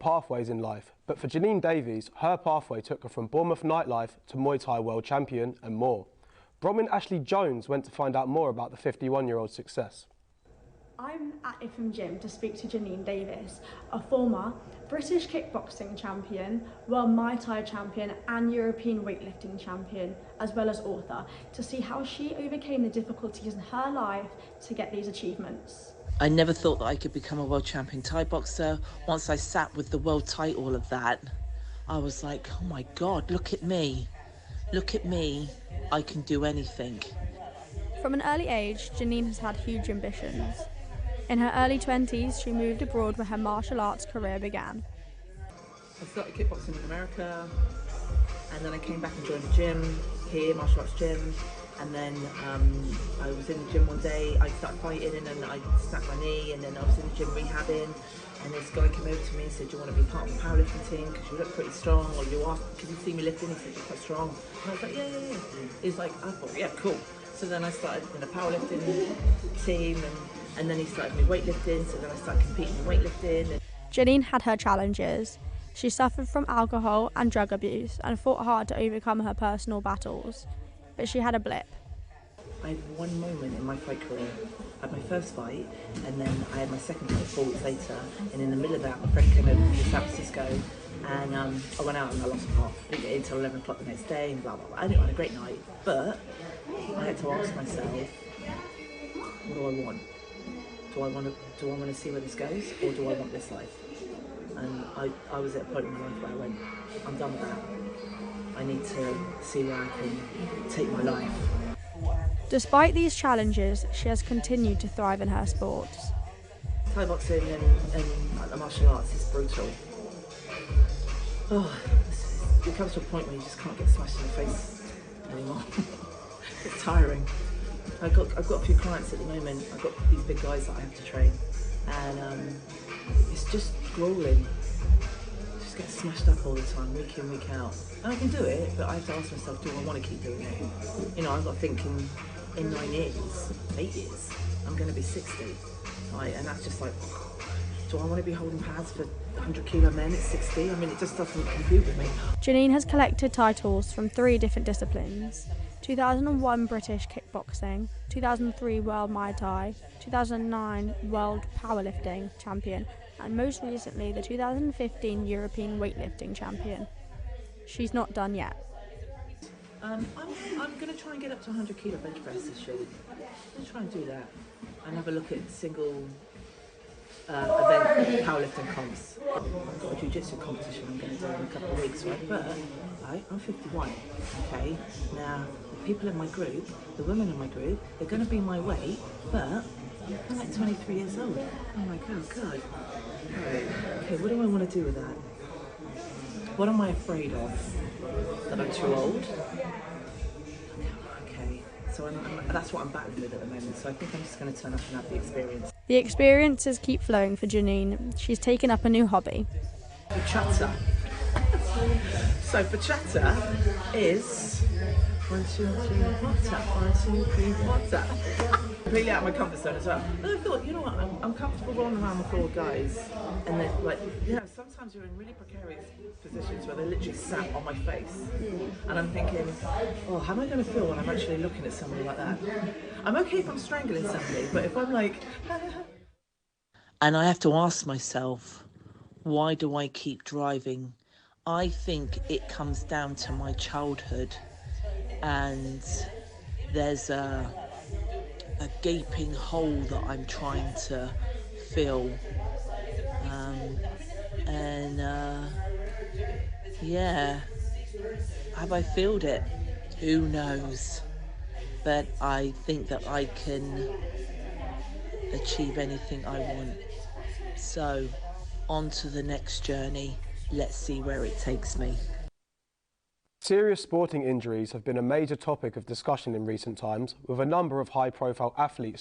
pathways in life, but for Janine Davies, her pathway took her from Bournemouth nightlife to Muay Thai world champion and more. Bronwyn Ashley Jones went to find out more about the 51-year-old's success. I'm at Ifham Gym to speak to Janine Davies, a former British kickboxing champion, world Muay Thai champion and European weightlifting champion, as well as author, to see how she overcame the difficulties in her life to get these achievements. I never thought that I could become a world champion Thai boxer. Once I sat with the world title of that, I was like, oh my God, look at me. Look at me. I can do anything. From an early age, Janine has had huge ambitions. In her early 20s, she moved abroad where her martial arts career began. I started kickboxing in America, and then I came back and joined the gym here, martial arts gym. And then I was in the gym one day, I started fighting and then I snapped my knee, and then I was in the gym rehabbing, and this guy came over to me and said, do you want to be part of the powerlifting team because you look pretty strong, or you are, because you see me lifting, he said, you're quite strong. And I was like, yeah. He's like, I thought, yeah, cool. So then I started in a powerlifting team, and then he started me weightlifting, so then I started competing in weightlifting. Janine had her challenges. She suffered from alcohol and drug abuse and fought hard to overcome her personal battles. But she had a blip. I had one moment in my fight career. I had my first fight, and then I had my second fight 4 weeks later, and in the middle of that, my friend came over from San Francisco, and I went out and I lost my heart. I didn't get in until 11 o'clock the next day, and blah, blah, blah. I didn't have a great night, but I had to ask myself, what do I want? Do I want to see where this goes, or do I want this life? And I was at a point in my life where I went, I'm done with that. I need to see where I can take my life. Despite these challenges, she has continued to thrive in her sports. Thai boxing and the martial arts is brutal. Oh, it comes to a point where you just can't get smashed in the face anymore. It's tiring. I've got a few clients at the moment. I've got these big guys that I have to train, and it's just grueling. Just get smashed up all the time, week in, week out. And I can do it, but I have to ask myself, do I want to keep doing it? You know, I've got to think in 9 years, 8 years, I'm going to be 60, right? And that's just like, do I want to be holding pads for 100 kilo men at 60? I mean, it just doesn't compute with me. Janine has collected titles from 3 different disciplines: 2001 British kickboxing, 2003 World Muay Thai, 2009 World Powerlifting Champion, and most recently the 2015 European Weightlifting Champion. She's not done yet. I'm going to try and get up to 100 kilo bench press this year. I'm going to try and do that and have a look at single event powerlifting comps. I've got a jiu-jitsu competition I'm going to do in a couple of weeks, right? But I'm 51, okay? Now, the people in my group, the women in my group, they're going to be my weight, but they're like 23 years old. I'm like, oh God. Right. Okay, what do I want to do with that? What am I afraid of? That I'm too old? Okay, so that's what I'm battling with at the moment, so I think I'm just going to turn up and have the experience. The experiences keep flowing for Janine. She's taken up a new hobby. Bachata. So bachata is 1, 2, 3, bachata, 1, 2, 3, bachata. Completely out of my comfort zone as well. But I thought, you know what, I'm comfortable rolling around with 4 guys, and then, like, you know, sometimes you're in really precarious positions where they're literally sat on my face, and I'm thinking, oh, how am I going to feel when I'm actually looking at somebody like that? I'm okay if I'm strangling somebody, but if I'm like... And I have to ask myself, why do I keep driving? I think it comes down to my childhood, and there's a gaping hole that I'm trying to fill, yeah, have I filled it? Who knows? But I think that I can achieve anything I want. So, on to the next journey. Let's see where it takes me. Serious sporting injuries have been a major topic of discussion in recent times, with a number of high-profile athletes